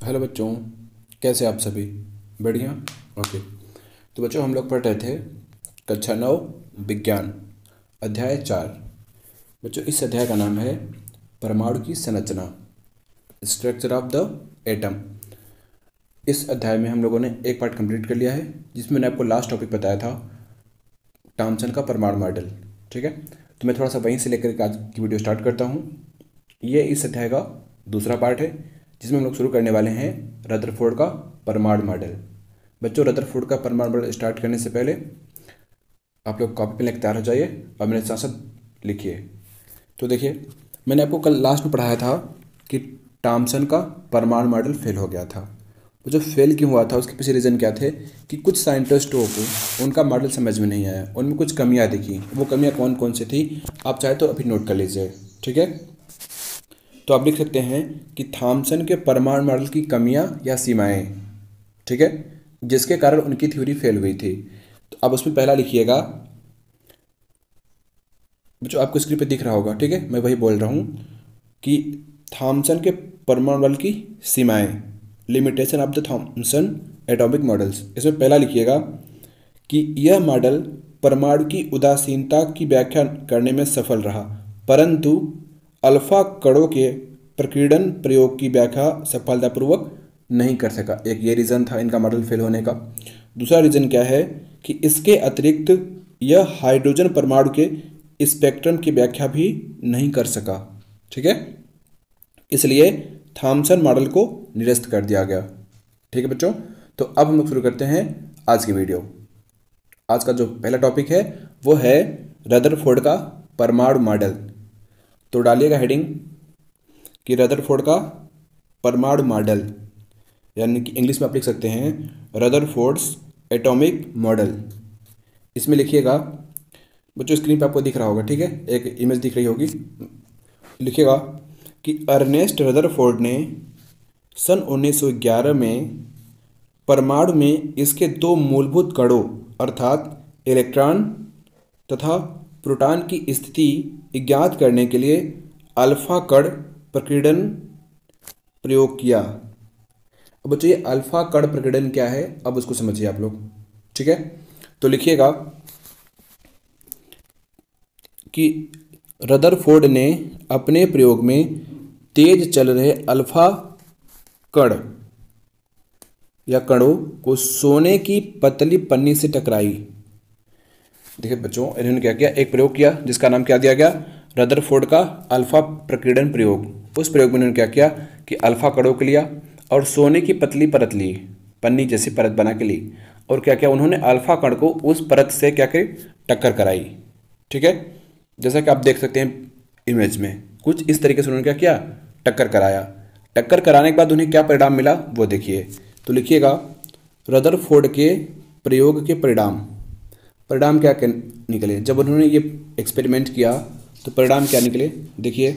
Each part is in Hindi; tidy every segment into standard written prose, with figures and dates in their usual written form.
हेलो बच्चों, कैसे आप सभी? बढ़िया। ओके। तो बच्चों, हम लोग पढ़ रहे थे कक्षा 9 विज्ञान अध्याय 4। बच्चों, इस अध्याय का नाम है परमाणु की संरचना, स्ट्रक्चर ऑफ द एटम। इस अध्याय में हम लोगों ने एक पार्ट कंप्लीट कर लिया है, जिसमें मैंने आपको लास्ट टॉपिक बताया था थॉमसन का परमाणु मॉडल। ठीक है, तो मैं थोड़ा सा वहीं से लेकर के आज की वीडियो स्टार्ट करता हूँ। ये इस अध्याय का दूसरा पार्ट है, जिसमें हम लोग शुरू करने वाले हैं रदरफोर्ड का परमाणु मॉडल। बच्चों, रदरफोर्ड का परमाणु मॉडल स्टार्ट करने से पहले आप लोग कॉपी पेन लेकर तैयार हो जाइए और मेरे साथ साथ लिखिए। तो देखिए, मैंने आपको कल लास्ट में पढ़ाया था कि थॉमसन का परमाणु मॉडल फेल हो गया था। वो जो फेल क्यों हुआ था, उसके पीछे रीज़न क्या थे कि कुछ साइंटिस्टों को उनका मॉडल समझ में नहीं आया, उनमें कुछ कमियां दिखी। वो कमियां कौन कौन सी थी, आप चाहे तो अभी नोट कर लीजिए। ठीक है, तो आप लिख सकते हैं कि थॉमसन के परमाणु मॉडल की कमियां या सीमाएं, ठीक है, जिसके कारण उनकी थ्योरी फेल हुई थी। तो अब उसमें पहला लिखिएगा, जो आपको स्क्रीन पे दिख रहा होगा। ठीक है, मैं वही बोल रहा हूँ कि थॉमसन के परमाणु मॉडल की सीमाएं, limitation of the Thomson atomic models. इसमें पहला लिखिएगा कि यह मॉडल परमाणु की उदासीनता की व्याख्या करने में सफल रहा, परंतु अल्फा कणों के प्रकीर्णन प्रयोग की व्याख्या सफलतापूर्वक नहीं कर सका। एक ये रीज़न था इनका मॉडल फेल होने का। दूसरा रीज़न क्या है कि इसके अतिरिक्त यह हाइड्रोजन परमाणु के स्पेक्ट्रम की व्याख्या भी नहीं कर सका। ठीक है, इसलिए थॉमसन मॉडल को निरस्त कर दिया गया। ठीक है बच्चों, तो अब हम लोग शुरू करते हैं आज की वीडियो। आज का जो पहला टॉपिक है वो है रदरफोर्ड का परमाणु मॉडल। तो डालिएगा हेडिंग कि रदरफोर्ड का परमाणु मॉडल, यानी कि इंग्लिश में आप लिख सकते हैं रदरफोर्ड्स एटॉमिक मॉडल। इसमें लिखिएगा, बच्चों स्क्रीन पे आपको दिख रहा होगा, ठीक है, एक इमेज दिख रही होगी। लिखिएगा कि अर्नेस्ट रदरफोर्ड ने सन 1911 में परमाणु में इसके दो मूलभूत कणों अर्थात इलेक्ट्रॉन तथा प्रोटॉन की स्थिति ज्ञात करने के लिए अल्फा कण प्रकीर्णन प्रयोग किया। अब बच्चों, ये अल्फा कण प्रकीर्णन क्या है, अब उसको समझिए आप लोग। ठीक है, तो लिखिएगा कि रदरफोर्ड ने अपने प्रयोग में तेज चल रहे अल्फा कण या कणों को सोने की पतली पन्नी से टकराई। देखिए बच्चों, इन्होंने क्या किया, एक प्रयोग किया जिसका नाम क्या दिया गया, रदरफोर्ड का अल्फा प्रकीर्णन प्रयोग। उस प्रयोग में इन्होंने क्या किया कि अल्फा कणों को लिया और सोने की पतली परत ली, पन्नी जैसी परत बना के ली, और क्या किया उन्होंने अल्फा कण को उस परत से क्या कर टक्कर कराई। ठीक है, जैसा कि आप देख सकते हैं इमेज में, कुछ इस तरीके से उन्होंने क्या किया, टक्कर कराया। टक्कर कराने के बाद उन्हें क्या परिणाम मिला वो देखिए। तो लिखिएगा रदरफोर्ड के प्रयोग के परिणाम। परिणाम क्या निकले जब उन्होंने ये एक्सपेरिमेंट किया, तो परिणाम क्या निकले देखिए।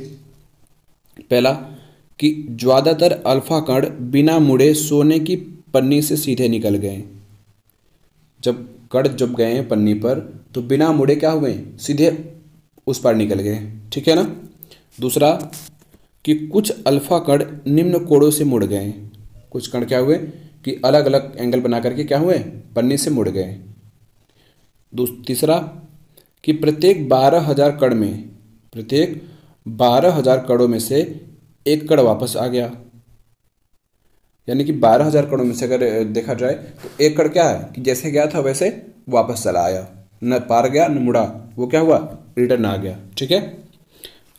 पहला कि ज़्यादातर अल्फा कण बिना मुड़े सोने की पन्नी से सीधे निकल गए। जब गए पन्नी पर तो बिना मुड़े क्या हुए, सीधे उस पार निकल गए। ठीक है ना। दूसरा कि कुछ अल्फा कण निम्न कोणों से मुड़ गए। कुछ कण क्या हुए कि अलग अलग एंगल बना करके क्या हुए, पन्नी से मुड़ गए। तीसरा कि प्रत्येक 12,000 कणों में से एक कण वापस आ गया। यानी कि 12,000 कणों में से अगर देखा जाए तो एक कण क्या है कि जैसे गया था वैसे वापस चला आया, न पार गया न मुड़ा, वो क्या हुआ, रिटर्न आ गया। ठीक है,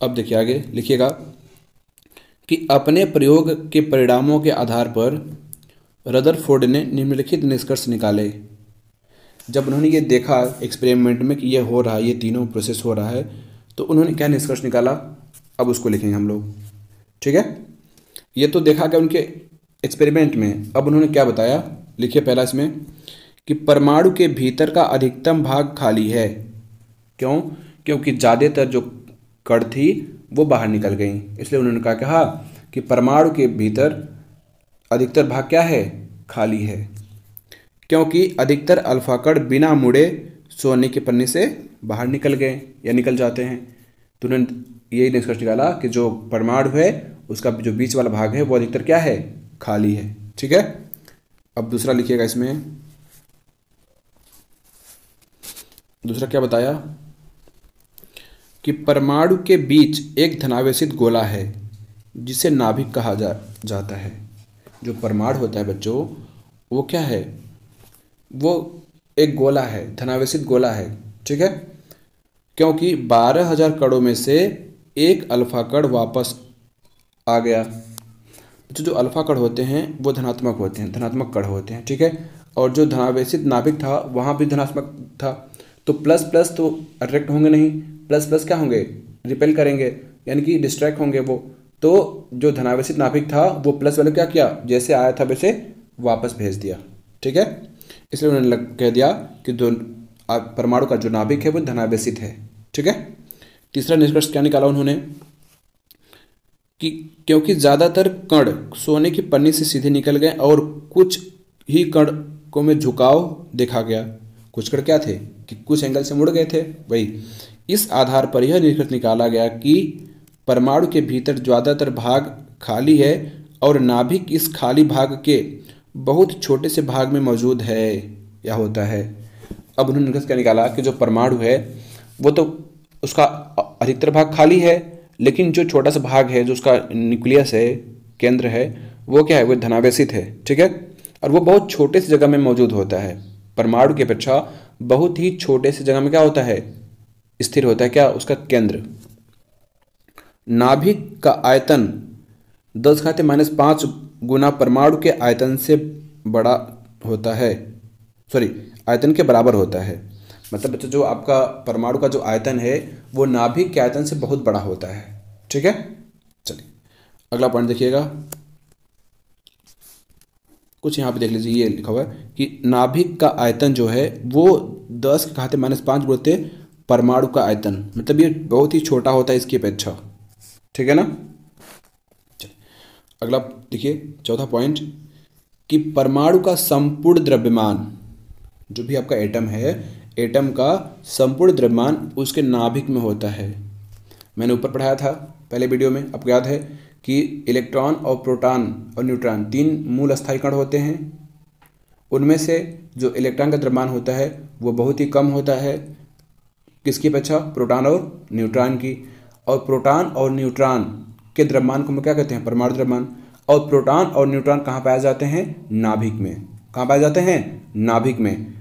अब देखिए आगे लिखिएगा कि अपने प्रयोग के परिणामों के आधार पर रदरफोर्ड ने निम्नलिखित निष्कर्ष निकाले। जब उन्होंने ये देखा एक्सपेरिमेंट में कि ये हो रहा है, ये तीनों प्रोसेस हो रहा है, तो उन्होंने क्या निष्कर्ष निकाला, अब उसको लिखेंगे हम लोग। ठीक है, ये तो देखा गया उनके एक्सपेरिमेंट में। अब उन्होंने क्या बताया, लिखिए पहला इसमें कि परमाणु के भीतर का अधिकतम भाग खाली है। क्यों, क्योंकि ज़्यादातर जो कण थी वो बाहर निकल गई, इसलिए उन्होंने कहा कि परमाणु के भीतर अधिकतर भाग क्या है, खाली है, क्योंकि अधिकतर अल्फा कण बिना मुड़े सोने की पन्नी से बाहर निकल गए या निकल जाते हैं। तो उन्होंने यही निष्कर्ष निकाला कि जो परमाणु है उसका जो बीच वाला भाग है वो अधिकतर क्या है, खाली है। ठीक है, अब दूसरा लिखिएगा। इसमें दूसरा क्या बताया कि परमाणु के बीच एक धनावेशित गोला है जिसे नाभिक कहा जाता है। जो परमाणु होता है बच्चों, वो क्या है, वो एक गोला है, धनावेशित गोला है। ठीक है, क्योंकि 12,000 कणों में से एक अल्फा कण वापस आ गया। जो अल्फा कण होते हैं वो धनात्मक होते हैं, धनात्मक कण होते हैं। ठीक है, और जो धनावेशित नाभिक था वहाँ भी धनात्मक था, तो प्लस प्लस तो अट्रैक्ट होंगे नहीं, प्लस प्लस क्या होंगे, रिपेल करेंगे, यानी कि डिस्ट्रैक्ट होंगे वो। तो जो धनावेशित नाभिक था वो प्लस वाले क्या किया, जैसे आया था वैसे वापस भेज दिया। ठीक है, इसलिए उन्होंने कह दिया कि जो परमाणु का जो नाभिक है वो धनावेशित है। ठीक है, तीसरा निष्कर्ष क्या निकाला उन्होंने कि क्योंकि ज़्यादातर कण सोने की पन्नी से सीधे निकल गए और कुछ ही कण को में झुकाव देखा गया। कुछ कण क्या थे कि कुछ एंगल से मुड़ गए थे वही। इस आधार पर यह निष्कर्ष निकाला गया कि परमाणु के भीतर ज़्यादातर भाग खाली है और नाभिक इस खाली भाग के बहुत छोटे से भाग में मौजूद है या होता है। अब उन्होंने निष्कर्ष क्या निकाला कि जो परमाणु है वो तो उसका अधिकतर भाग खाली है, लेकिन जो छोटा सा भाग है, जो उसका न्यूक्लियस है, केंद्र है, वो क्या है, वो धनावेशित है। ठीक है, और वो बहुत छोटे से जगह में मौजूद होता है। परमाणु की अपेक्षा बहुत ही छोटे से जगह में क्या होता है, स्थिर होता है, क्या, उसका केंद्र। नाभिक का आयतन 10⁻⁵ गुना परमाणु के आयतन से बड़ा होता है, सॉरी आयतन के बराबर होता है। मतलब बच्चों जो आपका परमाणु का जो आयतन है वो नाभिक के आयतन से बहुत बड़ा होता है। ठीक है, चलिए अगला पॉइंट देखिएगा। कुछ यहाँ पे देख लीजिए, ये लिखा हुआ है कि नाभिक का आयतन जो है वो 10⁻⁵ गुणित परमाणु का आयतन, मतलब ये बहुत ही छोटा होता है इसकी अपेक्षा। ठीक है ना, चलिए अगला देखिए, चौथा पॉइंट कि परमाणु का संपूर्ण द्रव्यमान, जो भी आपका एटम है, एटम का संपूर्ण द्रव्यमान उसके नाभिक में होता है। मैंने ऊपर पढ़ाया था पहले वीडियो में, आपको याद है कि इलेक्ट्रॉन और प्रोटॉन और न्यूट्रॉन 3 मूल अस्थायी कण होते हैं। उनमें से जो इलेक्ट्रॉन का द्रव्यमान होता है वो बहुत ही कम होता है, किसकी अपेक्षा, प्रोटॉन और न्यूट्रॉन की। और प्रोटॉन और न्यूट्रॉन के द्रव्यमान को हम क्या कहते हैं, परमाणु द्रव्यमान। और प्रोटॉन और न्यूट्रॉन कहाँ पाए जाते हैं, नाभिक में। कहाँ पाए जाते हैं, नाभिक में।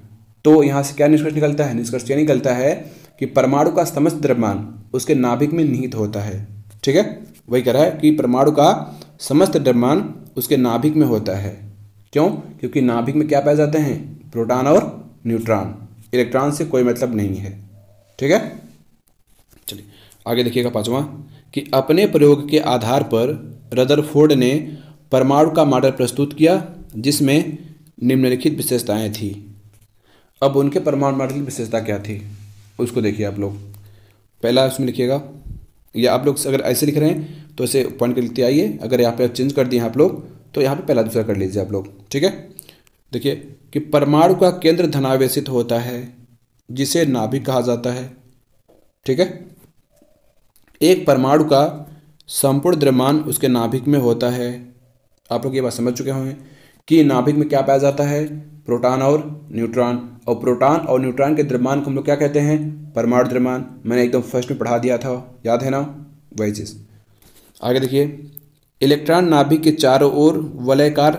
तो यहाँ से क्या निष्कर्ष निकलता है, निष्कर्ष ये निकलता है कि परमाणु का समस्त द्रव्यमान उसके नाभिक में निहित होता है। ठीक है, वही कह रहा है कि परमाणु का समस्त द्रव्यमान उसके नाभिक में होता है। क्यों, क्योंकि नाभिक में क्या पाए जाते हैं, प्रोटॉन और न्यूट्रॉन, इलेक्ट्रॉन से कोई मतलब नहीं है। ठीक है, चलिए आगे देखिएगा पांचवा कि अपने प्रयोग के आधार पर रदरफोर्ड ने परमाणु का मॉडल प्रस्तुत किया जिसमें निम्नलिखित विशेषताएं थी। अब उनके परमाणु मॉडल की विशेषता क्या थी उसको देखिए आप लोग। पहला उसमें लिखिएगा, या आप लोग अगर ऐसे लिख रहे हैं तो ऐसे पॉइंट कर लिखते आइए, अगर यहाँ पे चेंज कर दिए आप लोग तो यहाँ पे पहला दूसरा कर लीजिए आप लोग। ठीक है, देखिए कि परमाणु का केंद्र धनावेशित होता है जिसे नाभिक कहा जाता है। ठीक है, एक परमाणु का संपूर्ण द्रव्यमान उसके नाभिक में होता है। आप लोग ये बात समझ चुके होंगे कि नाभिक में क्या पाया जाता है, प्रोटॉन और न्यूट्रॉन। और प्रोटॉन और न्यूट्रॉन के द्रव्यमान को हम लोग क्या कहते हैं, परमाणु द्रव्यमान। मैंने एकदम फर्स्ट में पढ़ा दिया था, याद है ना, वही चीज़। आगे देखिए, इलेक्ट्रॉन नाभिक के चारों ओर वलयाकार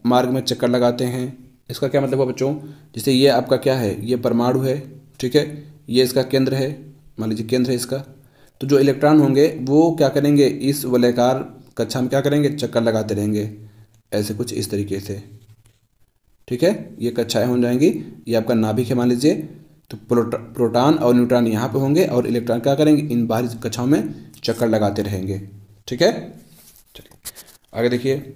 मार्ग में चक्कर लगाते हैं। इसका क्या मतलब है बच्चों, जैसे ये आपका क्या है, ये परमाणु है, ठीक है, ये इसका केंद्र है, मान लीजिए केंद्र है इसका। तो जो इलेक्ट्रॉन होंगे वो क्या करेंगे, इस वलयाकार कक्षा में क्या करेंगे, चक्कर लगाते रहेंगे, ऐसे कुछ इस तरीके से। ठीक है, ये कक्षाएं हो जाएंगी, ये आपका नाभिक है मान लीजिए। तो प्रोटॉन और न्यूट्रॉन यहाँ पे होंगे और इलेक्ट्रॉन क्या करेंगे, इन बाहरी कक्षाओं में चक्कर लगाते रहेंगे। ठीक है, चलिए आगे देखिए,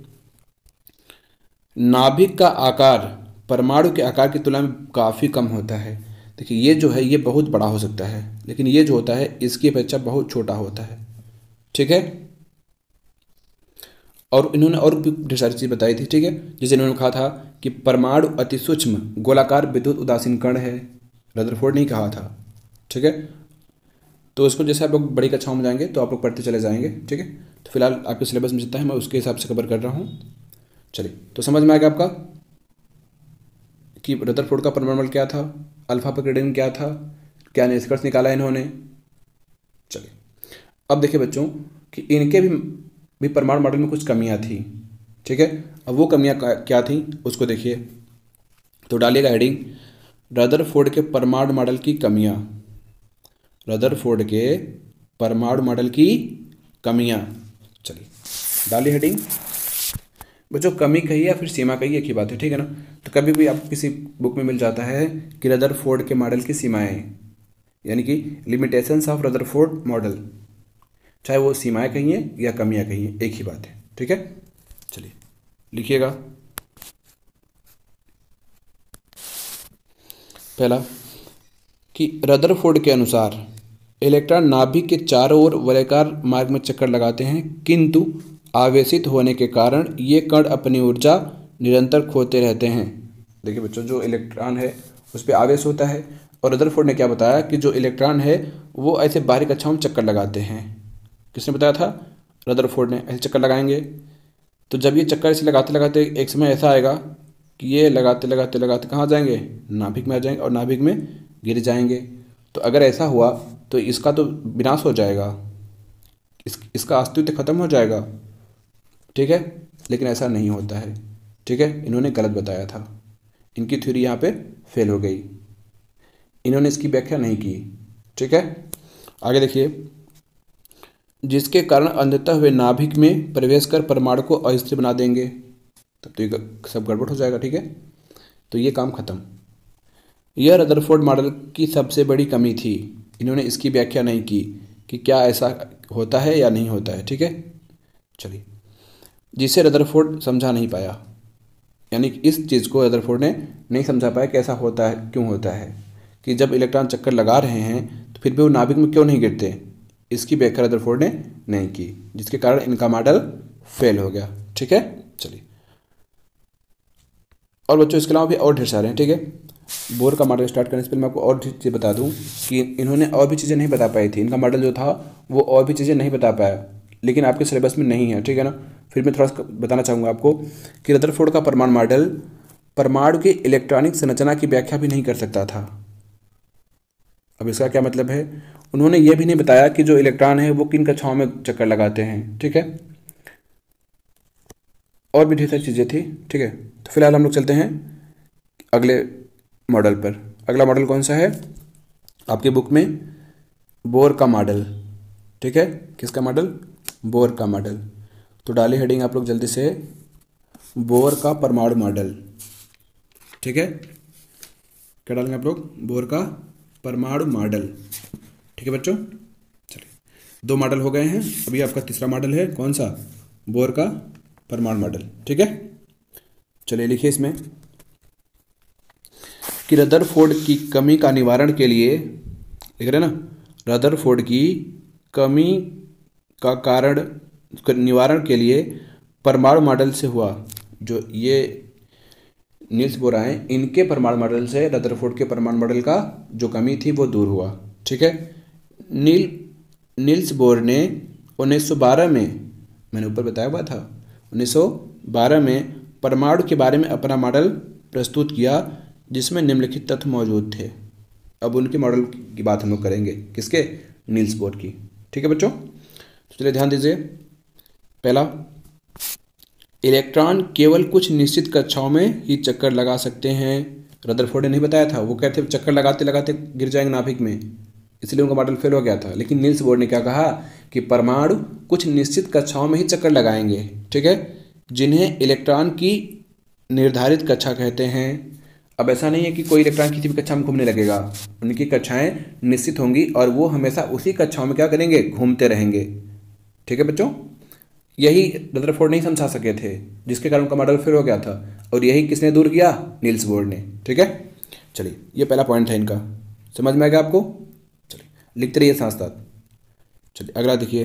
नाभिक का आकार परमाणु के आकार की तुलना में काफ़ी कम होता है। देखिए ये जो है ये बहुत बड़ा हो सकता है, लेकिन ये जो होता है इसकी अपेक्षा बहुत छोटा होता है। ठीक है, और इन्होंने और भी ढेर सारी चीज़ बताई थी। ठीक है, जैसे इन्होंने कहा था कि परमाणु अति सूक्ष्म गोलाकार विद्युत उदासीन कण है, रदरफोर्ड ने कहा था। ठीक है, तो इसको जैसे आप लोग बड़ी कक्षाओं में जाएंगे तो आप लोग पढ़ते चले जाएंगे। ठीक है, तो फिलहाल आपके सिलेबस में जितना है मैं उसके हिसाब से कवर कर रहा हूँ। चलिए, तो समझ में आ गया आपका कि रदरफोर्ड का परमाणु बल क्या था, अल्फा पर ग्रेडियंट क्या था, क्या निष्कर्ष निकाला इन्होंने। चलिए, अब देखिए बच्चों कि इनके भी परमाणु मॉडल में कुछ कमियां थी। ठीक है, अब वो कमियां क्या थी उसको देखिए। तो डालिएगा हेडिंग, रदरफोर्ड के परमाणु मॉडल की कमियां। रदरफोर्ड के परमाणु मॉडल की कमियां। चलिए डालिए हेडिंग। बच्चों कमी कही या फिर सीमा कही एक ही बात है, ठीक है ना। तो कभी भी आपको किसी बुक में मिल जाता है कि रदरफोर्ड के मॉडल की सीमाएं, यानी कि लिमिटेशंस ऑफ रदरफोर्ड मॉडल, चाहे वो सीमाएं कहिए या कमियां कहिए एक ही बात है। ठीक है, चलिए लिखिएगा। पहला कि रदरफोर्ड के अनुसार इलेक्ट्रॉन नाभिक के चारों ओर वलयाकार मार्ग में चक्कर लगाते हैं, किंतु आवेशित होने के कारण ये कण अपनी ऊर्जा निरंतर खोते रहते हैं। देखिए बच्चों, जो इलेक्ट्रॉन है उस पर आवेश होता है, और रदरफोर्ड ने क्या बताया कि जो इलेक्ट्रॉन है वो ऐसे बाहरी कक्षाओं में चक्कर लगाते हैं। किसने बताया था? रदरफोर्ड ने। ऐसे चक्कर लगाएंगे, तो जब ये चक्कर ऐसे लगाते लगाते एक समय ऐसा आएगा कि ये लगाते लगाते लगाते कहाँ जाएंगे? नाभिक में आ जाएंगे और नाभिक में गिर जाएंगे। तो अगर ऐसा हुआ तो इसका तो विनाश हो जाएगा, इसका अस्तित्व खत्म हो जाएगा। ठीक है, लेकिन ऐसा नहीं होता है। ठीक है, इन्होंने गलत बताया था, इनकी थ्योरी यहाँ पे फेल हो गई, इन्होंने इसकी व्याख्या नहीं की। ठीक है, आगे देखिए, जिसके कारण अंधतः वे नाभिक में प्रवेश कर परमाणु को अस्थिर बना देंगे। तब तो ये सब गड़बड़ हो जाएगा। ठीक है, तो ये काम खत्म। यह रदरफोर्ड मॉडल की सबसे बड़ी कमी थी, इन्होंने इसकी व्याख्या नहीं की कि क्या ऐसा होता है या नहीं होता है। ठीक है, चलिए, जिसे रदरफोर्ड समझा नहीं पाया, यानी कि इस चीज़ को रदरफोर्ड ने नहीं समझा पाया कि ऐसा होता है, क्यों होता है कि जब इलेक्ट्रॉन चक्कर लगा रहे हैं तो फिर भी वो नाभिक में क्यों नहीं गिरते। इसकी व्याख्या रदरफोर्ड ने नहीं की, जिसके कारण इनका मॉडल फेल हो गया। ठीक है, चलिए, और बच्चों इसके अलावा भी और ढेर सारे हैं। ठीक है, बोर का मॉडल स्टार्ट करने से पहले मैं आपको और चीज़ बता दूं कि इन्होंने और भी चीज़ें नहीं बता पाई थी। इनका मॉडल जो था वो और भी चीज़ें नहीं बता पाया, लेकिन आपके सिलेबस में नहीं है। ठीक है ना, फिर मैं थोड़ा सा बताना चाहूँगा आपको कि रदरफोर्ड का परमाणु मॉडल परमाणु की इलेक्ट्रॉनिक संरचना की व्याख्या भी नहीं कर सकता था। अब इसका क्या मतलब है? उन्होंने ये भी नहीं बताया कि जो इलेक्ट्रॉन है वो किन कक्षाओं में चक्कर लगाते हैं। ठीक है, और भी ढेर सारी चीज़ें थी। ठीक है, तो फिलहाल हम लोग चलते हैं अगले मॉडल पर। अगला मॉडल कौन सा है आपके बुक में? बोर का मॉडल। ठीक है, किसका मॉडल? बोर का मॉडल। तो डालिए हेडिंग आप लोग जल्दी से, बोर का परमाणु मॉडल। ठीक है, क्या डालेंगे आप लोग? बोर का परमाणु मॉडल। ठीक है बच्चों, चलिए 2 मॉडल हो गए हैं, अभी आपका तीसरा मॉडल है। कौन सा? बोर का परमाणु मॉडल। ठीक है, चलिए लिखिए इसमें कि रदरफोर्ड की कमी का निवारण के लिए, लिख रहे ना, रदरफोर्ड की कमी का कारण निवारण के लिए परमाणु मॉडल से हुआ। जो ये नील्स बोर आए, इनके परमाणु मॉडल से रदरफोर्ड के परमाणु मॉडल का जो कमी थी वो दूर हुआ। ठीक है, नील्स बोर ने 1912 में, मैंने ऊपर बताया हुआ था, 1912 में परमाणु के बारे में अपना मॉडल प्रस्तुत किया, जिसमें निम्नलिखित तथ्य मौजूद थे। अब उनके मॉडल की बात हम लोग करेंगे, किसके? नील्स बोर की। ठीक है बच्चों, तो चलिए ध्यान दीजिए। पहला, इलेक्ट्रॉन केवल कुछ निश्चित कक्षाओं में ही चक्कर लगा सकते हैं। रदरफोर्ड ने नहीं बताया था, वो कहते चक्कर लगाते लगाते गिर जाएंगे नाभिक में, इसलिए उनका मॉडल फेल हो गया था। लेकिन नील्स बोर ने क्या कहा कि परमाणु कुछ निश्चित कक्षाओं में ही चक्कर लगाएंगे। ठीक है, जिन्हें इलेक्ट्रॉन की निर्धारित कक्षा कहते हैं। अब ऐसा नहीं है कि कोई इलेक्ट्रॉन किसी भी कक्षा में घूमने लगेगा, उनकी कक्षाएं निश्चित होंगी और वो हमेशा उसी कक्षाओं में क्या करेंगे? घूमते रहेंगे। ठीक है बच्चों, यही रदरफोर्ड नहीं समझा सके थे, जिसके कारण उनका मॉडल फेल हो गया था, और यही किसने दूर किया? नील्स बोर ने। ठीक है, चलिए ये पहला पॉइंट है इनका, समझ में आ गया आपको? चलिए लिखते रहिए साथ साथ। चलिए अगला देखिए,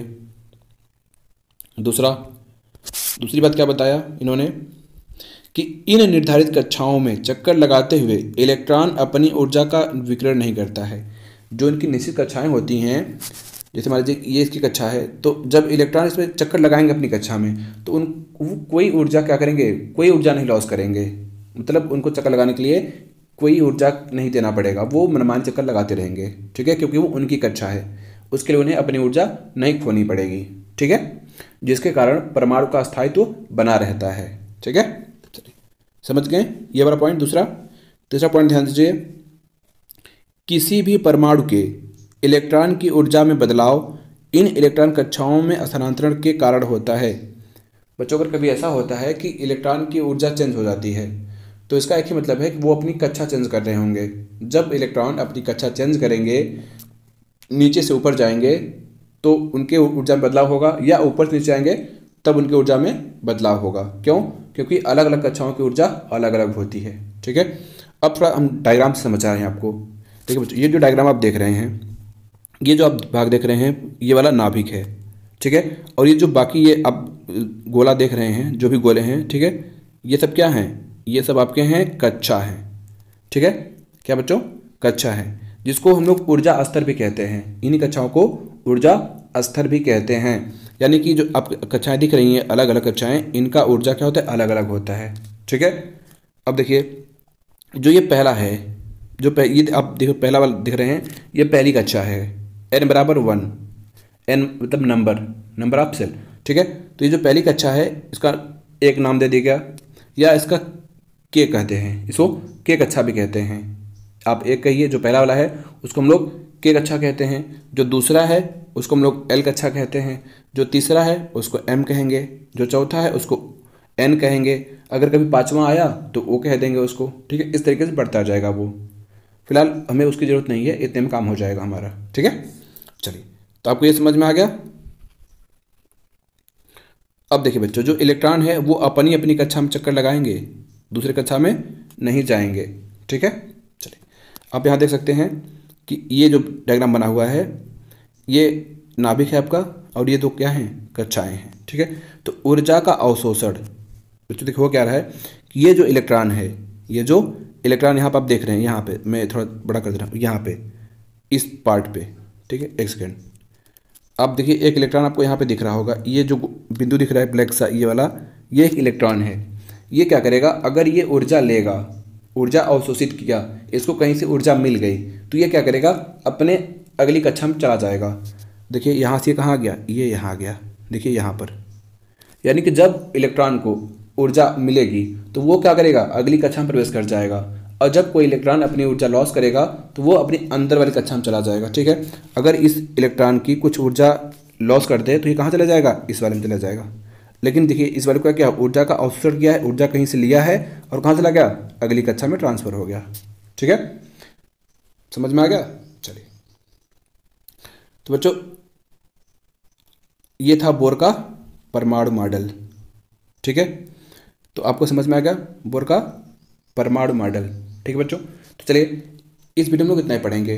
दूसरी बात क्या बताया इन्होंने कि इन निर्धारित कक्षाओं में चक्कर लगाते हुए इलेक्ट्रॉन अपनी ऊर्जा का विकिरण नहीं करता है। जो इनकी निश्चित कक्षाएं होती हैं जैसे मान लीजिए ये इसकी कक्षा है, तो जब इलेक्ट्रॉन इसमें चक्कर लगाएंगे अपनी कक्षा में तो वो कोई ऊर्जा क्या करेंगे, कोई ऊर्जा नहीं लॉस करेंगे। मतलब उनको चक्कर लगाने के लिए कोई ऊर्जा नहीं देना पड़ेगा, वो मनमानी चक्कर लगाते रहेंगे, ठीक है, क्योंकि वो उनकी कक्षा है, उसके लिए उन्हें अपनी ऊर्जा नहीं खोनी पड़ेगी, ठीक है, जिसके कारण परमाणु का स्थायित्व बना रहता है, ठीक है। चलिए समझ गए ये वाला पॉइंट। तीसरा पॉइंट ध्यान दीजिए, किसी भी परमाणु के इलेक्ट्रॉन की ऊर्जा में बदलाव इन इलेक्ट्रॉन कक्षाओं में स्थानांतरण के कारण होता है। बच्चों अगर कभी ऐसा होता है कि इलेक्ट्रॉन की ऊर्जा चेंज हो जाती है तो इसका एक ही मतलब है कि वो अपनी कक्षा चेंज कर रहे होंगे। जब इलेक्ट्रॉन अपनी कक्षा चेंज करेंगे, नीचे से ऊपर जाएंगे तो उनके ऊर्जा में बदलाव होगा, या ऊपर से नीचे आएंगे तब उनकी ऊर्जा में बदलाव होगा। क्यों? क्योंकि अलग अलग कक्षाओं की ऊर्जा अलग अलग होती है, ठीक है। अब थोड़ा हम डायग्राम से समझ रहे हैं आपको, ठीक है बच्चों। ये जो डायग्राम आप देख रहे हैं, ये जो आप भाग देख रहे हैं, ये वाला नाभिक है, ठीक है, और ये जो बाकी ये आप गोला देख रहे हैं, जो भी गोले हैं, ठीक है, ये सब क्या हैं? ये सब आपके हैं कक्षा हैं, ठीक है। क्या बच्चों? कक्षा है, जिसको हम लोग ऊर्जा स्तर भी कहते हैं। इन्हीं कक्षाओं को ऊर्जा स्तर भी कहते हैं। यानी कि जो आप कक्षाएं दिख रही हैं, अलग अलग कक्षाएं, इनका ऊर्जा क्या होता है? अलग अलग होता है, ठीक है। अब देखिए जो ये पहला है, ये आप देखो पहला वाला दिख रहे हैं, ये पहली कक्षा है, n बराबर 1, n मतलब नंबर ऑफ सेल, ठीक है। तो ये जो पहली कक्षा है इसका एक नाम दे दिया गया, या इसका के कहते हैं, इसको के कक्षा भी कहते हैं। आप एक कहिए, जो पहला वाला है उसको हम लोग के कक्षा कहते हैं, जो दूसरा है उसको हम लोग एल कक्षा कहते हैं, जो तीसरा है उसको एम कहेंगे, जो चौथा है उसको एन कहेंगे, अगर कभी पाँचवा आया तो ओ कह देंगे उसको, ठीक है। इस तरीके से बढ़ता जाएगा वो। फिलहाल हमें उसकी ज़रूरत नहीं है, इतने में काम हो जाएगा हमारा, ठीक है। चलिए, तो आपको ये समझ में आ गया। अब देखिए बच्चों, जो इलेक्ट्रॉन है वो अपनी अपनी कक्षा में चक्कर लगाएंगे, दूसरे कक्षा में नहीं जाएंगे, ठीक है। चलिए, आप यहाँ देख सकते हैं कि ये जो डायग्राम बना हुआ है, ये नाभिक है आपका, और ये दो क्या हैं? कक्षाएं हैं, ठीक है। तो ऊर्जा का अवशोषण बच्चों देखो क्या रहा है कि ये जो इलेक्ट्रॉन है, ये जो इलेक्ट्रॉन यहाँ पर आप देख रहे हैं, यहाँ पे मैं थोड़ा बड़ा कर दे रहा हूँ, यहाँ पे इस पार्ट पे, ठीक है। एक सेकेंड, आप देखिए एक इलेक्ट्रॉन आपको यहाँ पे दिख रहा होगा, ये जो बिंदु दिख रहा है ब्लैक सा, ये वाला, ये एक इलेक्ट्रॉन है। ये क्या करेगा? अगर ये ऊर्जा लेगा, ऊर्जा अवशोषित किया, इसको कहीं से ऊर्जा मिल गई, तो ये क्या करेगा? अपने अगली कक्षा में चला जाएगा। देखिए यहाँ से कहाँ गया? ये यहाँ गया, देखिए यहाँ पर। यानी कि जब इलेक्ट्रॉन को ऊर्जा मिलेगी तो वो क्या करेगा? अगली कक्षा में प्रवेश कर जाएगा, और जब कोई इलेक्ट्रॉन अपनी ऊर्जा लॉस करेगा तो वो अपनी अंदर वाली कक्षा में चला जाएगा, ठीक है। अगर इस इलेक्ट्रॉन की कुछ ऊर्जा लॉस कर दे तो ये कहाँ चला जाएगा? इस वाले में चला जाएगा। लेकिन देखिए इस वाले को क्या, ऊर्जा का अवशोषण किया है, ऊर्जा कहीं से लिया है और कहाँ चला गया? अगली कक्षा में ट्रांसफर हो गया, ठीक है। समझ में आ गया? चलिए, तो बच्चों ये था बोर का परमाणु मॉडल, ठीक है। तो आपको समझ में आ गया बोर का परमाणु मॉडल, ठीक है बच्चों। तो चलिए इस वीडियो में लोग इतना ही पढ़ेंगे,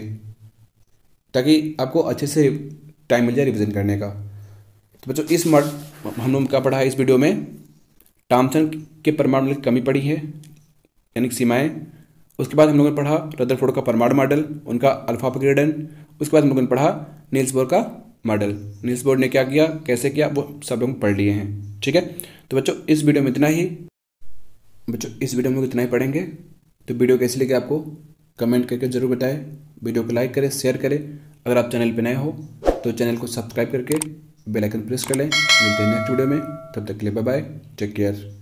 ताकि आपको अच्छे से टाइम मिल जाए रिवीजन करने का। तो बच्चों इस हम लोग क्या पढ़ा है इस वीडियो में? थॉम्सन के परमाणु की कमी पड़ी है, यानी कि सीमाएँ। उसके बाद हम लोगों ने पढ़ा रदरफोर्ड का परमाणु मॉडल, उनका अल्फा अपग्रेडन। उसके बाद हम लोगों ने पढ़ा नील्स बोर का मॉडल, नील्स बोर ने क्या किया, कैसे किया, वो सब लोग पढ़ लिए हैं, ठीक है। तो बच्चों इस वीडियो में इतना ही, बच्चों इस वीडियो में लोग इतना ही पढ़ेंगे। तो वीडियो कैसी लगी आपको कमेंट करके ज़रूर बताएं, वीडियो को लाइक करें, शेयर करें। अगर आप चैनल पर नए हो तो चैनल को सब्सक्राइब करके बेल आइकन प्रेस कर लें। मिलते हैं नेक्स्ट वीडियो में, तब तक के लिए बाय बाय, टेक केयर।